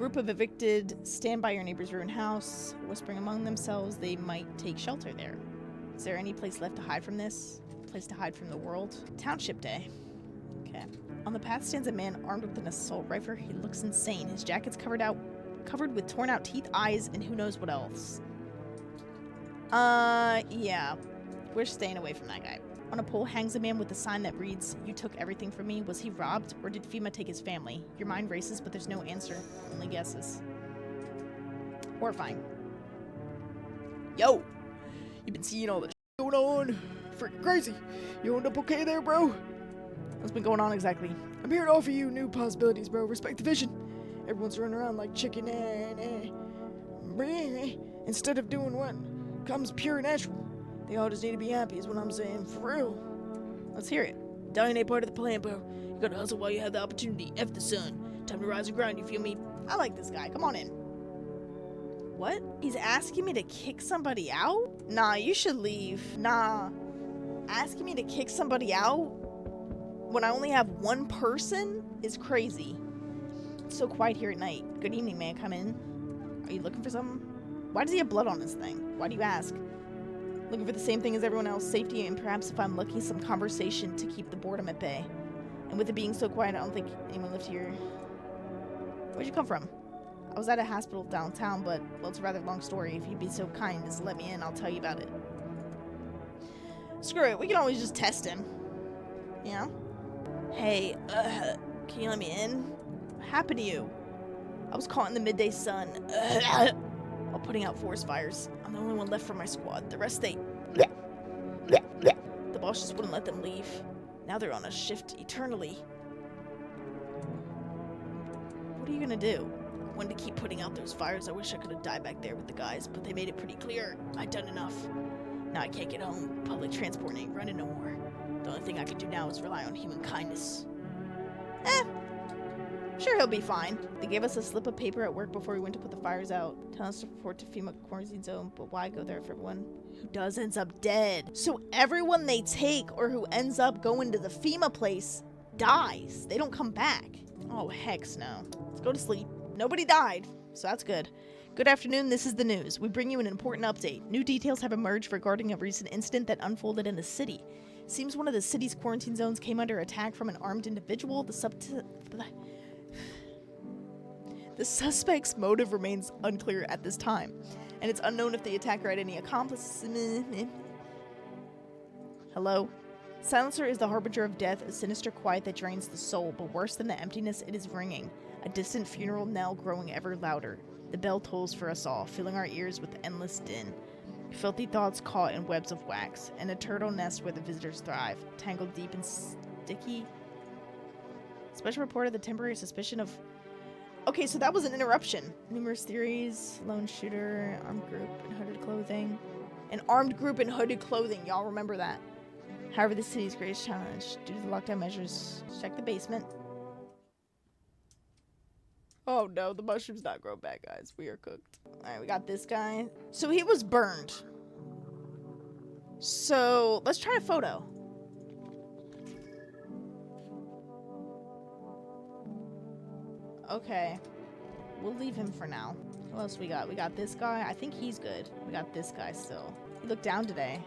group of evicted stand by your neighbor's ruined house, whispering among themselves they might take shelter there. Is there any place left to hide from this? Place to hide from the world? Township Day. Okay. On the path stands a man armed with an assault rifle. He looks insane. His jacket's covered with torn out teeth, eyes, and who knows what else. Yeah. We're staying away from that guy. On a pole hangs a man with a sign that reads, "You took everything from me." Was he robbed, or did FEMA take his family? Your mind races, but there's no answer. Only guesses. Horrifying. Yo! You been seeing all this going on? Freaking crazy. You end up okay there, bro? What's been going on exactly? I'm here to offer you new possibilities, bro. Respect the vision. Everyone's running around like chicken instead of doing what comes pure and natural. They all just need to be happy is what I'm saying, for real. Let's hear it. Dying ain't part of the plan, bro. You gotta hustle while you have the opportunity. F the sun. Time to rise and grind, you feel me? I like this guy. Come on in. What? He's asking me to kick somebody out? Nah, you should leave. Nah. Asking me to kick somebody out when I only have one person is crazy. It's so quiet here at night. Good evening, may I come in? Are you looking for something? Why does he have blood on his thing? Why do you ask? Looking for the same thing as everyone else, safety, and perhaps if I'm lucky, some conversation to keep the boredom at bay. And with it being so quiet, I don't think anyone lived here. Where'd you come from? I was at a hospital downtown, but, well, it's a rather long story. If you'd be so kind as to let me in, I'll tell you about it. Screw it, we can always just test him. You know? Hey, can you let me in? What happened to you? I was caught in the midday sun. While putting out forest fires. I'm the only one left from my squad. The rest, the boss just wouldn't let them leave. Now they're on a shift eternally. What are you gonna do? I wanted to keep putting out those fires. I wish I could have died back there with the guys, but they made it pretty clear I'd done enough. Now I can't get home. Public transport ain't running no more. The only thing I can do now is rely on human kindness. Sure, he'll be fine. They gave us a slip of paper at work before we went to put the fires out. Tell us to report to FEMA quarantine zone, but why go there if everyone who does ends up dead? So everyone they take or who ends up going to the FEMA place dies. They don't come back. Oh, heck no. Let's go to sleep. Nobody died, so that's good. Good afternoon, this is the news. We bring you an important update. New details have emerged regarding a recent incident that unfolded in the city. Seems one of the city's quarantine zones came under attack from an armed individual. The suspect's motive remains unclear at this time, and it's unknown if the attacker had any accomplices. Hello? Silencer is the harbinger of death, a sinister quiet that drains the soul, but worse than the emptiness, it is ringing. A distant funeral knell growing ever louder. The bell tolls for us all, filling our ears with endless din. Filthy thoughts caught in webs of wax, and a turtle nest where the visitors thrive, tangled deep and sticky. Special report of the temporary suspicion of... Okay, so that was an interruption. Numerous theories, lone shooter, armed group in hooded clothing. An armed group in hooded clothing, y'all remember that. However, the city's greatest challenge, due to the lockdown measures, check the basement. Oh no, the mushroom's not grown back, guys. We are cooked. Alright, we got this guy. So he was burned. So, let's try a photo. Okay. We'll leave him for now. What else we got? We got this guy. I think he's good. We got this guy still. He looked down today.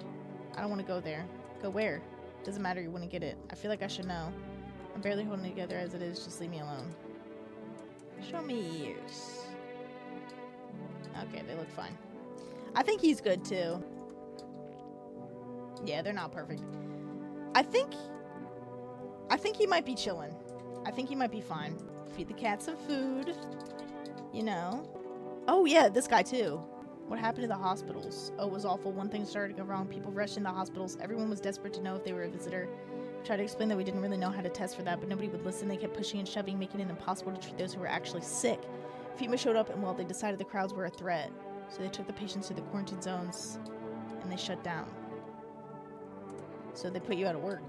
I don't want to go there. Go where? Doesn't matter, you wouldn't get it. I feel like I should know. I'm barely holding it together as it is. Just leave me alone. Show me ears. Okay, they look fine. I think he's good too. Yeah, they're not perfect. I think he might be chilling. I think he might be fine. Feed the cat some food. You know. Oh yeah, this guy too. What happened to the hospitals? Oh, it was awful. One thing started to go wrong. People rushed in the hospitals. Everyone was desperate to know if they were a visitor. We tried to explain that we didn't really know how to test for that, but nobody would listen. They kept pushing and shoving, making it impossible to treat those who were actually sick. FEMA showed up, and well, they decided the crowds were a threat. So they took the patients to the quarantine zones, and they shut down. So they put you out of work.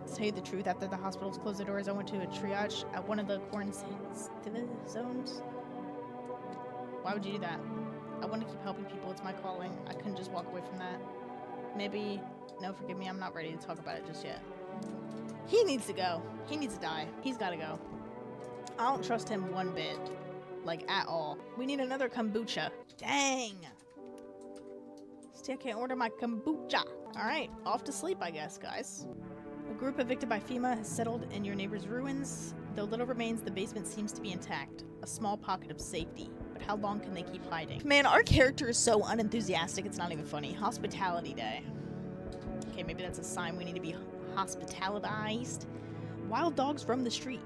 To tell you the truth, after the hospitals closed their doors, I went to a triage at one of the quarantine zones. Why would you do that? I want to keep helping people. It's my calling. I couldn't just walk away from that. Maybe... No, forgive me. I'm not ready to talk about it just yet. He needs to go. He needs to die. He's got to go. I don't trust him one bit. Like, at all. We need another kombucha. Dang. Still can't order my kombucha. Alright, off to sleep, I guess, guys. A group evicted by FEMA has settled in your neighbor's ruins. Though little remains, the basement seems to be intact. A small pocket of safety. But how long can they keep hiding? Man, our character is so unenthusiastic, it's not even funny. Hospitality Day. Okay, maybe that's a sign we need to be hospitalized. Wild dogs roam the street.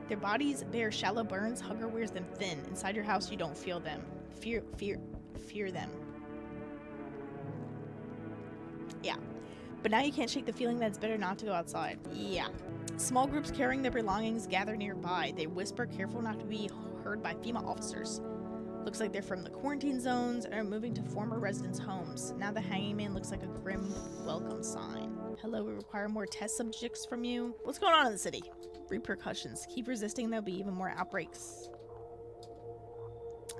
Their bodies bear shallow burns. Hunger wears them thin. Inside your house, you don't feel them. Fear them. Yeah. But now you can't shake the feeling that it's better not to go outside. Yeah. Small groups carrying their belongings gather nearby. They whisper, careful not to be heard by FEMA officers. Looks like they're from the quarantine zones and are moving to former residents' homes. Now the hanging man looks like a grim welcome sign. Hello, we require more test subjects from you. What's going on in the city? Repercussions. Keep resisting, there'll be even more outbreaks.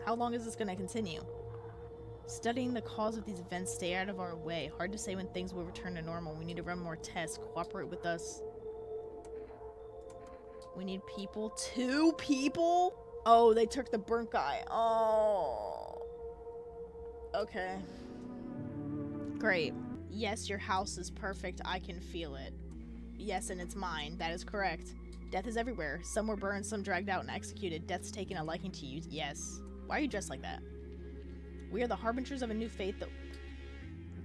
How long is this going to continue? Studying the cause of these events, stay out of our way. Hard to say when things will return to normal. We need to run more tests. Cooperate with us. We need people. 2 people? Oh, they took the burnt guy. Oh. Okay. Great. Yes, your house is perfect. I can feel it. Yes, and it's mine. That is correct. Death is everywhere. Some were burned, some dragged out and executed. Death's taken a liking to you. Yes. Why are you dressed like that? We are the harbingers of a new fate that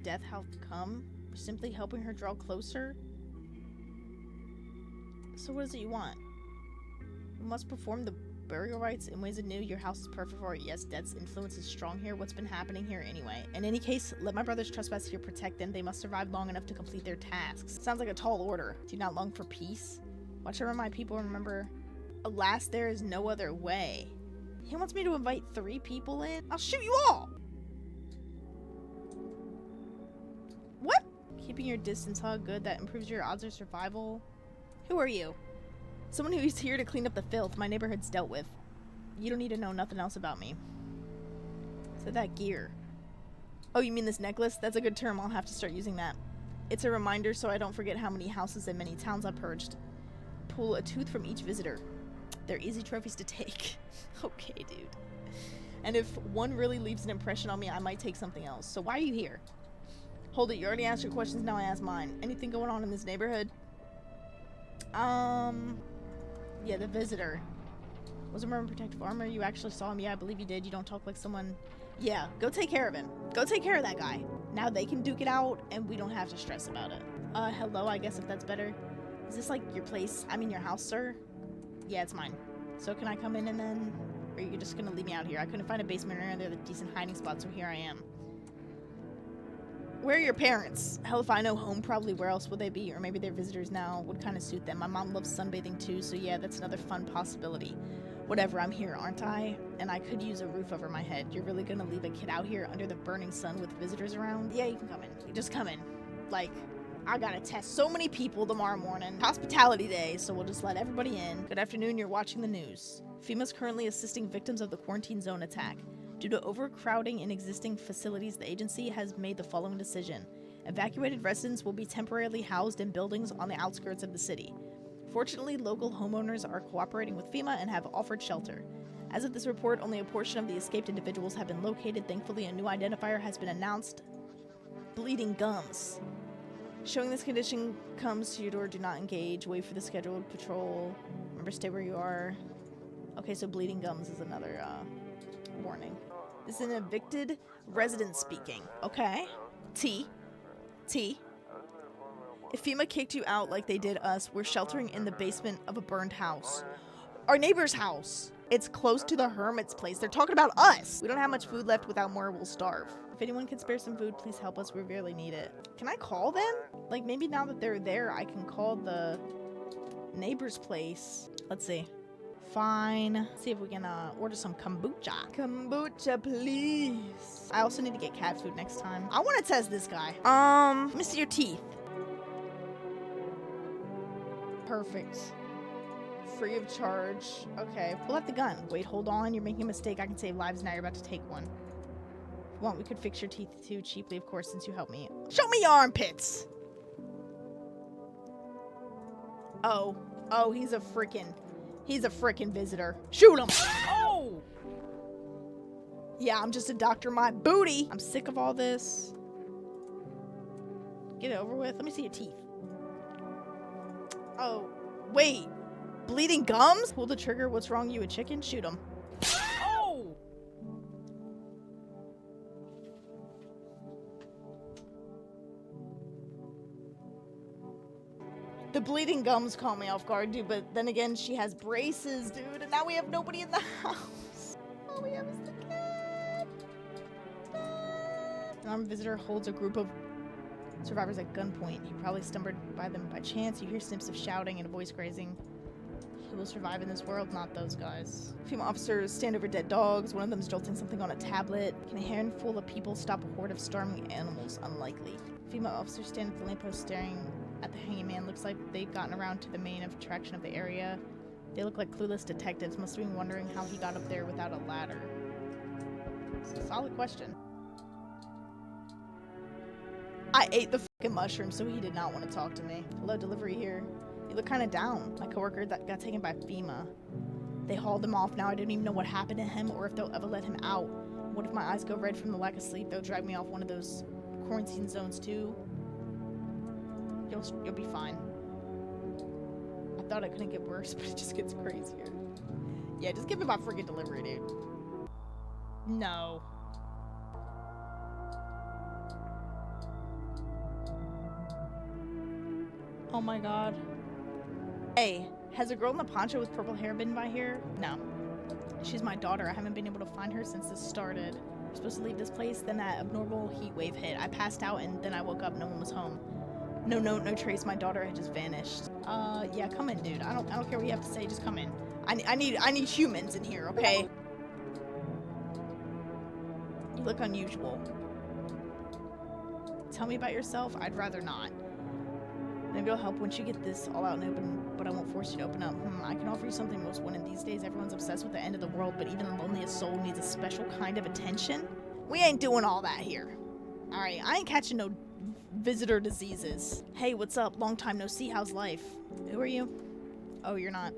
death hath come. We're simply helping her draw closer. So what is it you want? We must perform the burial rites in ways anew. Your house is perfect for it. Yes, death's influence is strong here. What's been happening here anyway? In any case, let my brothers trespass here protect them. They must survive long enough to complete their tasks. Sounds like a tall order. Do you not long for peace? Watch over my people and remember, alas, there is no other way. He wants me to invite 3 people in? I'll shoot you all! What? Keeping your distance, huh? Good. That improves your odds of survival. Who are you? Someone who's here to clean up the filth my neighborhood's dealt with. You don't need to know nothing else about me. So that gear. Oh, you mean this necklace? That's a good term. I'll have to start using that. It's a reminder so I don't forget how many houses and many towns I've purged. Pull a tooth from each visitor. They're easy trophies to take. Okay, dude. And if one really leaves an impression on me, I might take something else. So why are you here? Hold it, you already asked your questions, now I ask mine. Anything going on in this neighborhood? Yeah, the visitor. Was a merman protective armor? You actually saw him? Yeah, I believe you did. You don't talk like someone... Yeah, go take care of him. Go take care of that guy. Now they can duke it out, and we don't have to stress about it. Hello, I guess if that's better. Is this like your place? I mean your house, sir? Yeah, it's mine. So can I come in and then... Or are you just gonna leave me out here? I couldn't find a basement or any other decent hiding spot, so here I am. Where are your parents? Hell if I know, home probably. Where else would they be? Or maybe they're visitors now. Would kind of suit them. My mom loves sunbathing too, so yeah, that's another fun possibility. Whatever, I'm here, aren't I? And I could use a roof over my head. You're really gonna leave a kid out here under the burning sun with visitors around? Yeah, you can come in. You just come in. Like, I gotta test so many people tomorrow morning. Hospitality Day, so we'll just let everybody in. Good afternoon, you're watching the news. FEMA's currently assisting victims of the quarantine zone attack. Due to overcrowding in existing facilities, the agency has made the following decision. Evacuated residents will be temporarily housed in buildings on the outskirts of the city. Fortunately, local homeowners are cooperating with FEMA and have offered shelter. As of this report, only a portion of the escaped individuals have been located. Thankfully, a new identifier has been announced. Bleeding gums. Showing this condition comes to your door, do not engage. Wait for the scheduled patrol. Remember, stay where you are. Okay, so bleeding gums is another warning. This is an evicted resident speaking. Okay. T. If FEMA kicked you out like they did us, we're sheltering in the basement of a burned house. Our neighbor's house. It's close to the hermit's place. They're talking about us. We don't have much food left. Without more, we'll starve. If anyone can spare some food, please help us. We really need it. Can I call them? Like, maybe now that they're there, I can call the neighbor's place. Let's see. Fine. See if we can order some kombucha. Kombucha, please. I also need to get cat food next time. I want to test this guy. Let me see your teeth. Perfect. Free of charge. Okay, pull out the gun. Wait, hold on. You're making a mistake. I can save lives now. You're about to take one. If you want, we could fix your teeth too cheaply, of course, since you helped me. Show me your armpits. Oh, he's a freaking visitor. Shoot him. Oh, Yeah, I'm just a doctor. My booty. I'm sick of all this. Get it over with. Let me see your teeth. Oh, wait. Bleeding gums? Pull the trigger. What's wrong? You a chicken? Shoot him. Oh! The bleeding gums caught me off guard, dude, but then again, she has braces, dude, and now we have nobody in the house. All we have is the cat. An armed visitor holds a group of survivors at gunpoint. He probably stumbled by them by chance. You hear snips of shouting and a voice grazing. He will survive in this world, not those guys. Female officers stand over dead dogs. One of them is jolting something on a tablet. Can a handful of people stop a horde of starving animals? Unlikely. Female officers stand at the lamppost staring at the hanging man. Looks like they've gotten around to the main attraction of the area. They look like clueless detectives. Must have been wondering how he got up there without a ladder. It's a solid question. I ate the fucking mushroom, so he did not want to talk to me. Hello, delivery here. You look kind of down. My coworker that got taken by FEMA. They hauled him off. Now I don't even know what happened to him or if they'll ever let him out. What if my eyes go red from the lack of sleep? They'll drag me off one of those quarantine zones too. You'll be fine. I thought it couldn't get worse, but it just gets crazier. Yeah, just give me my freaking delivery, dude. No. Oh my god. Hey, has a girl in the poncho with purple hair been by here? No. She's my daughter. I haven't been able to find her since this started. We're supposed to leave this place, then that abnormal heat wave hit. I passed out and then I woke up, no one was home. No note, no trace, my daughter had just vanished. Yeah, come in, dude. I don't care what you have to say, just come in. I need humans in here, okay? You look unusual. Tell me about yourself? I'd rather not. Maybe it'll help once you get this all out and open, but I won't force you to open up. I can offer you something most wanted these days. Everyone's obsessed with the end of the world, but even the loneliest soul needs a special kind of attention. We ain't doing all that here. Alright, I ain't catching no visitor diseases. Hey, what's up? Long time no see. How's life? Who are you? Oh, you're not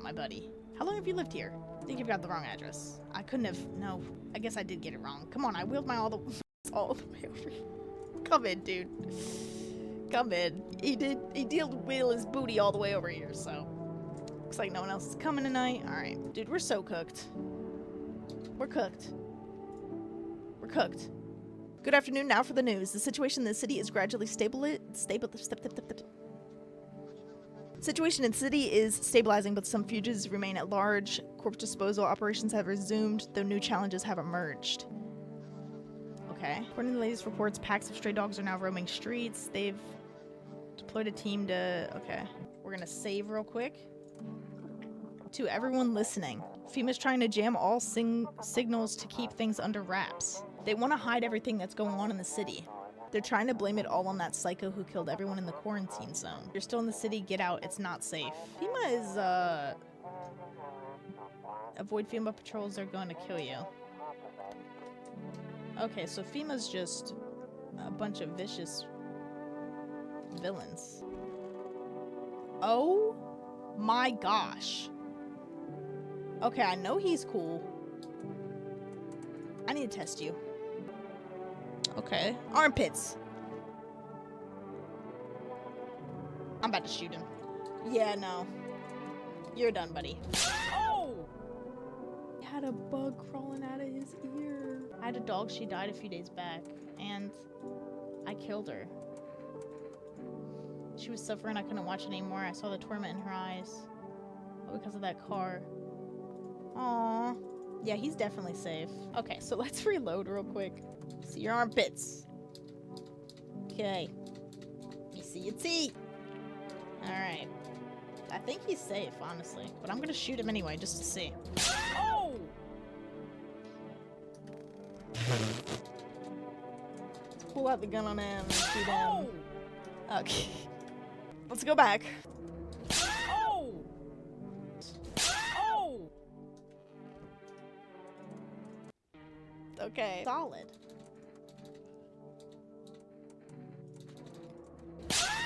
my buddy. How long have you lived here? I think you've got the wrong address. I couldn't have, no. I guess I did get it wrong. Come on, I wheeled my all the way over here. Come in, dude. Come in. He did wheel his booty all the way over here, so. Looks like no one else is coming tonight. Alright. Dude, we're so cooked. We're cooked. We're cooked. Good afternoon. Now for the news. The situation in the city is gradually Situation in the city is stabilizing, but some fugitives remain at large. Corpse disposal operations have resumed, though new challenges have emerged. Okay. According to the latest reports, packs of stray dogs are now roaming streets. They've deployed a team to... Okay. We're gonna save real quick. To everyone listening, FEMA's trying to jam all signals to keep things under wraps. They want to hide everything that's going on in the city. They're trying to blame it all on that psycho who killed everyone in the quarantine zone. You're still in the city, get out, it's not safe. FEMA is, avoid FEMA patrols, they're going to kill you. Okay, so FEMA's just a bunch of vicious villains. Oh my gosh. Okay, I know he's cool. I need to test you. Okay. Armpits. I'm about to shoot him. Yeah, no. You're done, buddy. Oh! He had a bug crawling out of his ear. I had a dog, she died a few days back, and I killed her. She was suffering, I couldn't watch it anymore. I saw the torment in her eyes. All because of that car. Aww. Yeah, he's definitely safe. Okay, so let's reload real quick. See your armpits. Okay. Let me see your teeth. Alright. I think he's safe, honestly. But I'm gonna shoot him anyway, just to see. Oh! Let's pull out the gun on him and shoot him. Okay. Let's go back. Oh! Oh! Okay. Solid.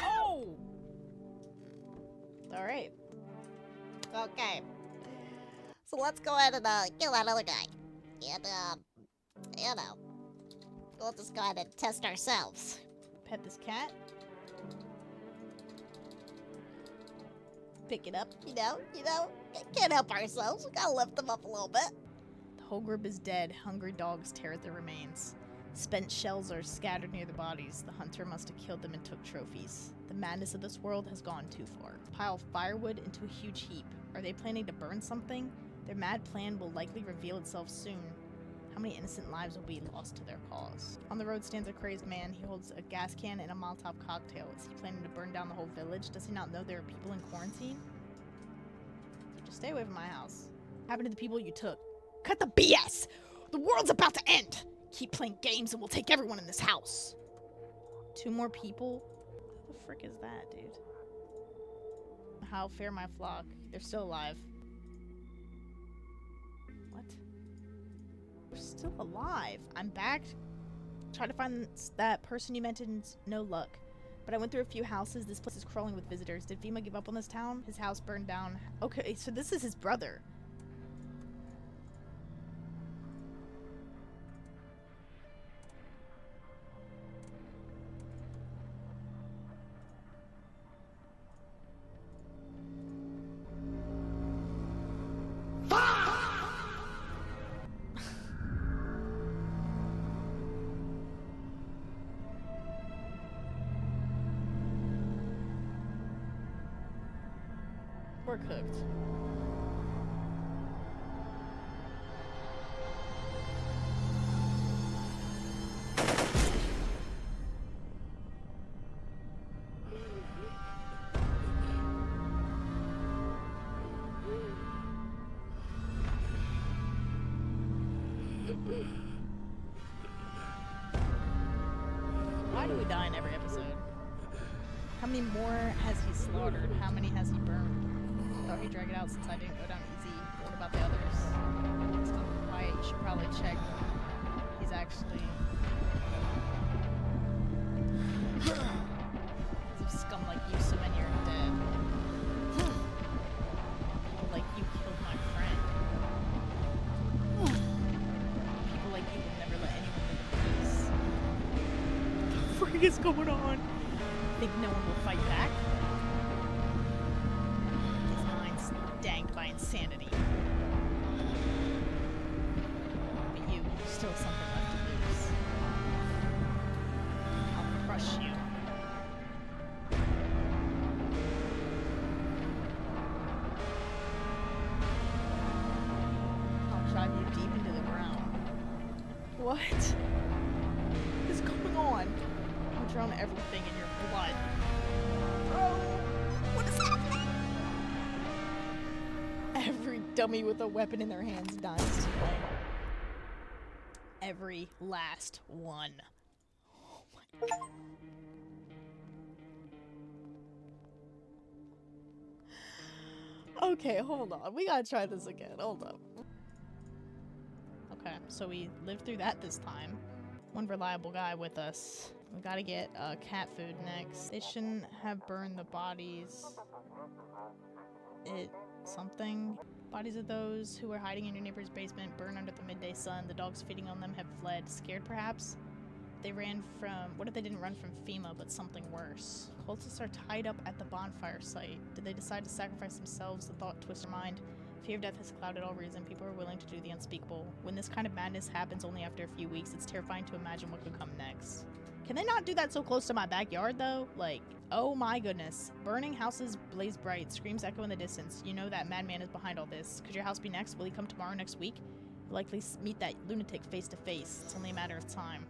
Oh! Alright. Okay. So let's go ahead and kill that other guy. And you know, we'll just go ahead and test ourselves. Pet this cat. Pick it up. You know, can't help ourselves. We gotta lift them up a little bit. The whole group is dead. Hungry dogs tear at their remains. Spent shells are scattered near the bodies. The hunter must have killed them and took trophies. The madness of this world has gone too far. Pile firewood into a huge heap. Are they planning to burn something? Their mad plan will likely reveal itself soon. How many innocent lives will be lost to their cause? On the road stands a crazed man. He holds a gas can and a Molotov cocktail. Is he planning to burn down the whole village? Does he not know there are people in quarantine? Just stay away from my house. What happened to the people you took? Cut the BS! The world's about to end! Keep playing games and we'll take everyone in this house. 2 more people? Who the frick is that, dude? How fare my flock? They're still alive. What? They're still alive. I'm back. Tried to find that person you mentioned. No luck. But I went through a few houses. This place is crawling with visitors. Did FEMA give up on this town? His house burned down. Okay, so this is his brother. We're cooked. Why do we die in every episode? How many more has he slaughtered? How many has he burned? I thought he'd drag it out since I didn't go down easy. What about the others? It's gonna be quiet. You should probably check. He's actually... Because of scum like you, so many are dead. People like you killed my friend. People like you will never let anyone live in peace. What the freak is going on? Think no one will fight back? His mind's danged by insanity. But you, still something left to lose. I'll crush you. I'll drive you deep into the ground. What is going on? I'll drown everything in your blood. Oh, what is happening? Every dummy with a weapon in their hands dies today. Every last one. Oh my god. Okay, hold on. We gotta try this again. Hold up. Okay, so we lived through that this time. One reliable guy with us. We gotta get cat food next. They shouldn't have burned the bodies. Something. Bodies of those who were hiding in your neighbor's basement burned under the midday sun. The dogs feeding on them have fled. Scared, perhaps? They ran from... What if they didn't run from FEMA, but something worse? Cultists are tied up at the bonfire site. Did they decide to sacrifice themselves? The thought twists your mind. Fear of death has clouded all reason. People are willing to do the unspeakable. When this kind of madness happens only after a few weeks, it's terrifying to imagine what could come next. Can they not do that so close to my backyard, though? Like, oh my goodness. Burning houses blaze bright. Screams echo in the distance. You know that madman is behind all this. Could your house be next? Will he come tomorrow next week? You'll likely meet that lunatic face to face. It's only a matter of time.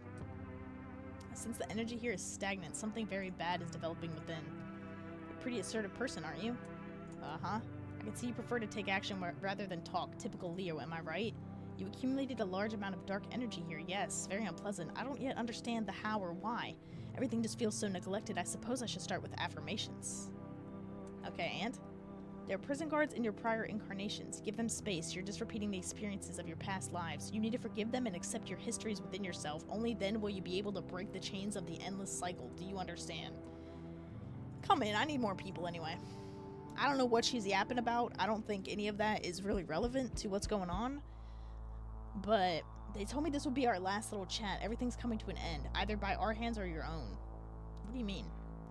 Since the energy here is stagnant, something very bad is developing within. You're a pretty assertive person, aren't you? Uh-huh. I can see you prefer to take action rather than talk. Typical Leo, am I right? You accumulated a large amount of dark energy here, yes. Very unpleasant. I don't yet understand the how or why. Everything just feels so neglected. I suppose I should start with affirmations. Okay, and? There are prison guards in your prior incarnations. Give them space. You're just repeating the experiences of your past lives. You need to forgive them and accept your histories within yourself. Only then will you be able to break the chains of the endless cycle. Do you understand? Come in. I need more people anyway. I don't know what she's yapping about. I don't think any of that is really relevant to what's going on. But They told me this would be our last little chat. Everything's coming to an end, either by our hands or your own. What do you mean?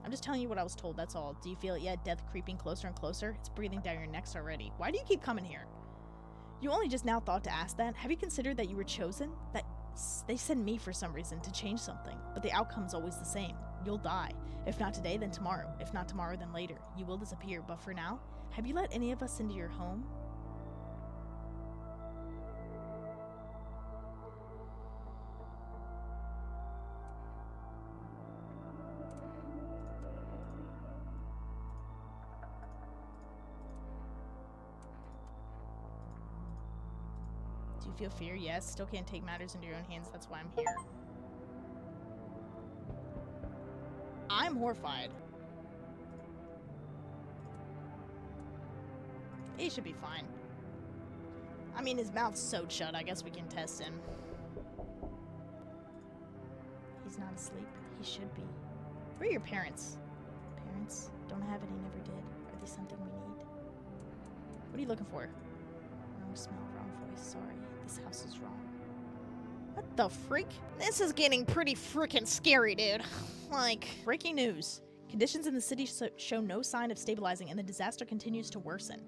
I'm just telling you what I was told, that's all. Do you feel it yet? Death creeping closer and closer? It's breathing down your necks already. Why do you keep coming here? You only just now thought to ask that? Have you considered that you were chosen? That they sent me for some reason to change something, but the outcome's always the same. You'll die. If not today, then tomorrow. If not tomorrow, then later. You will disappear, but for now, have you let any of us into your home? Do you feel fear? Yes. Still can't take matters into your own hands. That's why I'm here. I'm horrified. He should be fine. I mean, his mouth's sewed shut. I guess we can test him. He's not asleep. He should be. Where are your parents? Parents? Don't have any, never did. Are they something we need? What are you looking for? Wrong smell, wrong voice. Sorry. This house is wrong. What the freak? This is getting pretty freaking scary, dude. Like, Breaking news. Conditions in the city show no sign of stabilizing and the disaster continues to worsen.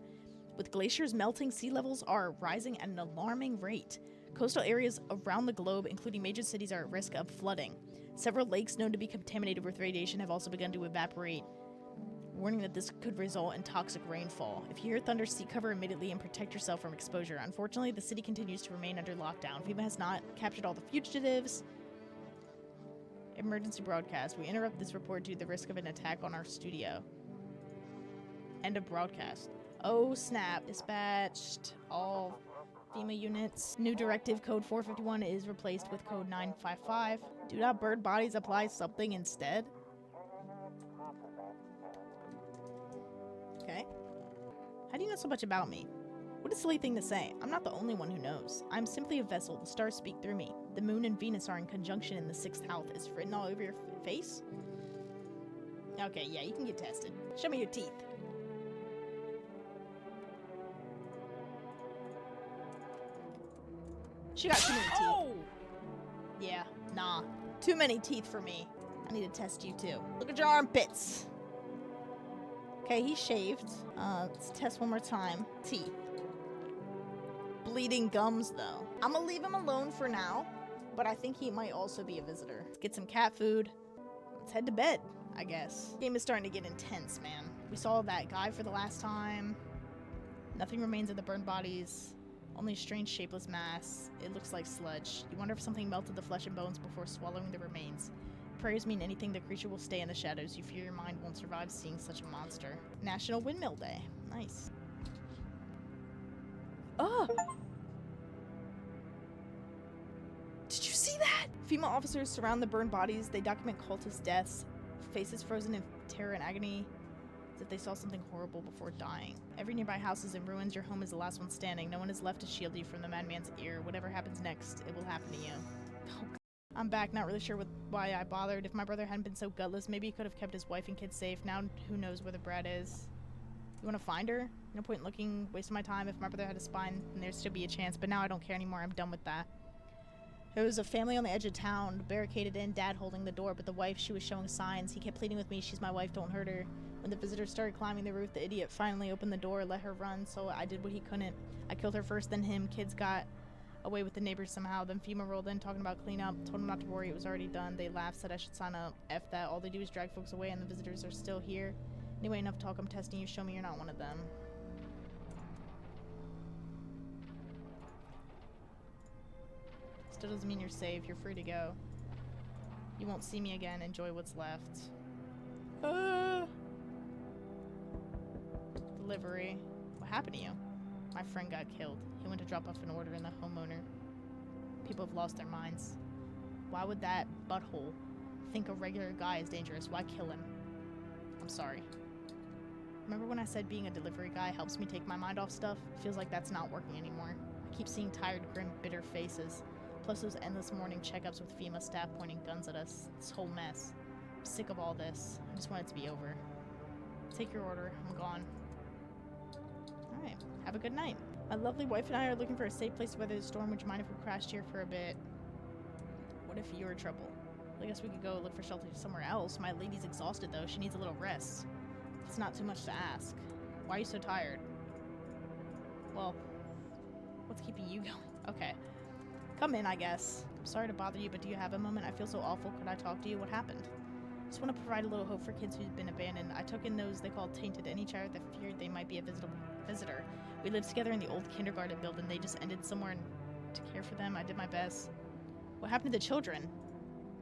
With glaciers melting, sea levels are rising at an alarming rate. Coastal areas around the globe, including major cities, are at risk of flooding. Several lakes known to be contaminated with radiation have also begun to evaporate, warning that this could result in toxic rainfall. If you hear thunder, seek cover immediately and protect yourself from exposure. Unfortunately, the city continues to remain under lockdown. FEMA has not captured all the fugitives. Emergency broadcast. We interrupt this report due to the risk of an attack on our studio. End of broadcast. Oh snap. Dispatched all FEMA units. New directive code 451 is replaced with code 955. Do not burn bodies, apply something instead. Okay. How do you know so much about me? What a silly thing to say. I'm not the only one who knows. I'm simply a vessel. The stars speak through me. The moon and Venus are in conjunction in the 6th house. It's written all over your face? Okay, yeah, you can get tested. Show me your teeth. She got too many teeth. Oh! Yeah, nah. Too many teeth for me. I need to test you too. Look at your armpits. Okay, he's shaved. Let's test one more time. Teeth. Bleeding gums, though. I'm gonna leave him alone for now, but I think he might also be a visitor. Let's get some cat food. Let's head to bed, I guess. Game is starting to get intense, man. We saw that guy for the last time. Nothing remains of the burned bodies. Only a strange shapeless mass. It looks like sludge. You wonder if something melted the flesh and bones before swallowing the remains. Prayers mean anything. The creature will stay in the shadows. You fear your mind won't survive seeing such a monster. National Windmill Day. Nice. Oh! Did you see that? Female officers surround the burned bodies. They document cultist deaths. Faces frozen in terror and agony, as if they saw something horrible before dying. Every nearby house is in ruins. Your home is the last one standing. No one is left to shield you from the madman's ear. Whatever happens next, it will happen to you. Oh, I'm back, not really sure why I bothered. If my brother hadn't been so gutless, maybe he could have kept his wife and kids safe. Now who knows where the brat is. You want to find her? No point in looking, wasting my time. If my brother had a spine, then there'd still be a chance, but now I don't care anymore. I'm done with that. There was a family on the edge of town, barricaded in, dad holding the door, but the wife, she was showing signs. He kept pleading with me, she's my wife, don't hurt her. When the visitors started climbing the roof, the idiot finally opened the door, let her run, so I did what he couldn't. I killed her first, then him. Kids got away with the neighbors somehow. Then FEMA rolled in, talking about cleanup. Told him not to worry, it was already done. They laughed, said I should sign up. F that, all they do is drag folks away and the visitors are still here. Anyway, enough talk, I'm testing you, show me you're not one of them. Still doesn't mean you're safe, you're free to go. You won't see me again, enjoy what's left. Delivery. What happened to you? My friend got killed. He went to drop off an order in the homeowner. People have lost their minds. Why would that butthole think a regular guy is dangerous? Why kill him? I'm sorry. Remember when I said being a delivery guy helps me take my mind off stuff? Feels like that's not working anymore. I keep seeing tired, grim, bitter faces. Plus those endless morning checkups with FEMA staff pointing guns at us. This whole mess. I'm sick of all this. I just want it to be over. Take your order. I'm gone. Alright. Have a good night. My lovely wife and I are looking for a safe place to weather the storm. Would you mind if we crashed here for a bit? What if you're in trouble? I guess we could go look for shelter somewhere else. My lady's exhausted, though. She needs a little rest. It's not too much to ask. Why are you so tired? Well, what's keeping you going? Okay. Come in, I guess. I'm sorry to bother you, but do you have a moment? I feel so awful. Could I talk to you? What happened? Just want to provide a little hope for kids who've been abandoned. I took in those they called tainted, any child that feared they might be a visitor. We lived together in the old kindergarten building. They just ended somewhere to care for them. I did my best. What happened to the children?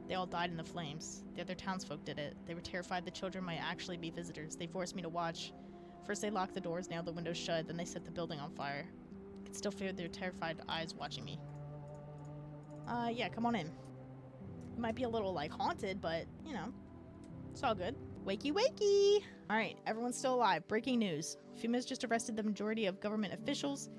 They all died in the flames. The other townsfolk did it. They were terrified the children might actually be visitors. They forced me to watch. First they locked the doors, nailed the windows shut, then they set the building on fire. I could still feel their terrified eyes watching me. Yeah, come on in. It might be a little, like, haunted, but, you know, it's all good. Wakey, wakey! Alright, everyone's still alive. Breaking news. FEMA's just arrested the majority of government officials.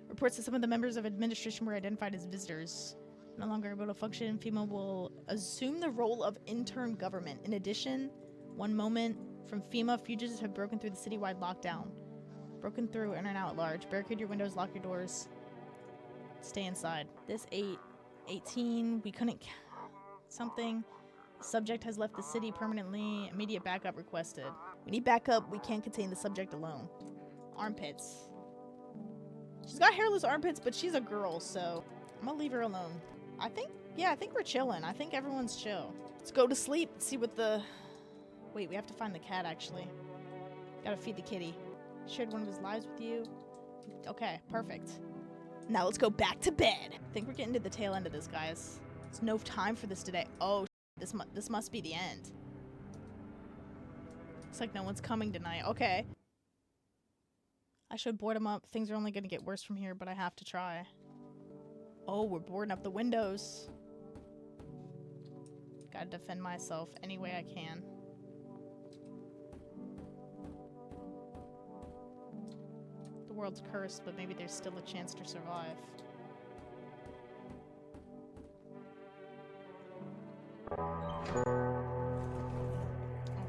Reports that some of the members of administration were identified as visitors. No longer able to function, FEMA will assume the role of interim government. In addition, one moment from FEMA, fugitives have broken through the citywide lockdown. Broken through in and out at large. Barricade your windows, lock your doors. Stay inside. This 8/18, we couldn't something. Subject has left the city permanently. Immediate backup requested. We need backup. We can't contain the subject alone. Armpits. She's got hairless armpits, but she's a girl, so I'm gonna leave her alone. I think we're chilling. I think everyone's chill. Let's go to sleep. See what the... Wait, we have to find the cat, actually. Gotta feed the kitty. Shared one of his lives with you. Okay, perfect. Now let's go back to bed. I think we're getting to the tail end of this, guys. There's no time for this today. Oh, this must be the end. Looks like no one's coming tonight. Okay. I should board them up. Things are only gonna get worse from here, but I have to try. Oh, we're boarding up the windows. Gotta defend myself any way I can. The world's cursed, but maybe there's still a chance to survive.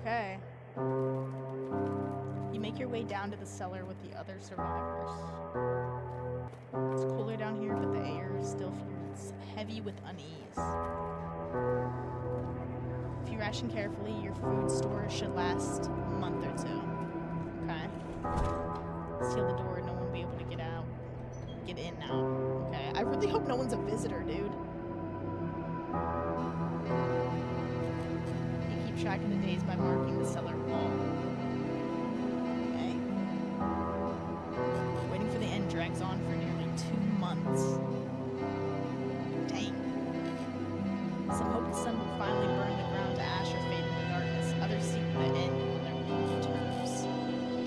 Okay. You make your way down to the cellar with the other survivors. It's cooler down here, but the air still feels heavy with unease. If you ration carefully, your food storage should last a month or two. Okay. Seal the door, no one will be able to get out. Get in now. Okay. I really hope no one's a visitor, dude. You keep track of the days by marking the cellar wall. Okay. Waiting for the end drags on for nearly 2 months. Dang. Some hope the sun will finally burn the ground to ash or fade into darkness. Others seek the end on their own terms.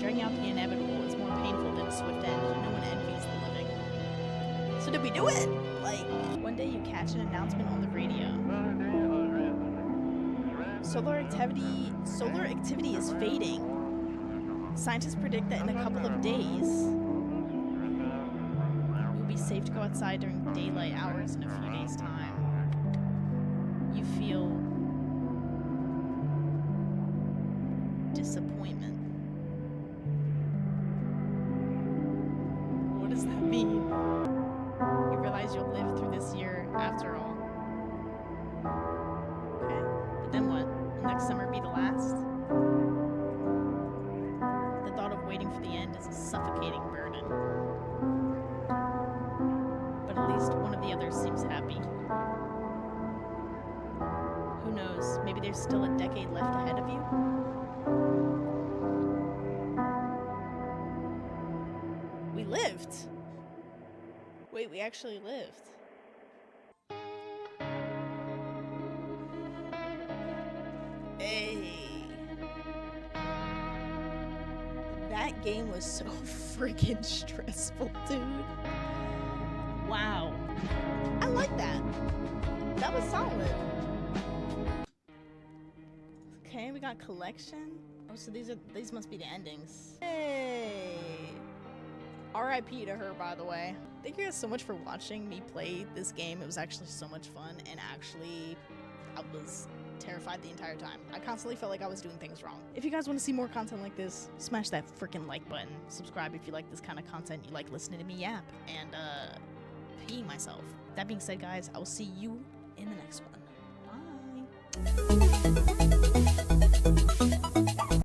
Dragging out the inevitable is more painful than a swift end. No one envies the living. So did we do it? Like, one day you catch an announcement on the radio. Solar activity is fading. Scientists predict that in a couple of days, it will be safe to go outside during daylight hours in a few days' time. You feel disappointment. What does that mean? You realize you'll live through this year after all. Okay, but then what? Will next summer be the last? The thought of waiting for the end is a suffocating burden. But at least one of the others seems happy. Who knows? Maybe there's still a decade left ahead of you? We lived! Wait, we actually lived. Hey! That game was so freaking stressful, dude. Wow. I like that. That was solid. Okay, we got collection. Oh, so these must be the endings. Hey! R.I.P. to her, by the way. Thank you guys so much for watching me play this game. It was actually so much fun, and actually, I was terrified the entire time. I constantly felt like I was doing things wrong. If you guys want to see more content like this, smash that freaking like button. Subscribe if you like this kind of content, you like listening to me yap, and pee myself. That being said, guys, I will see you in the next one.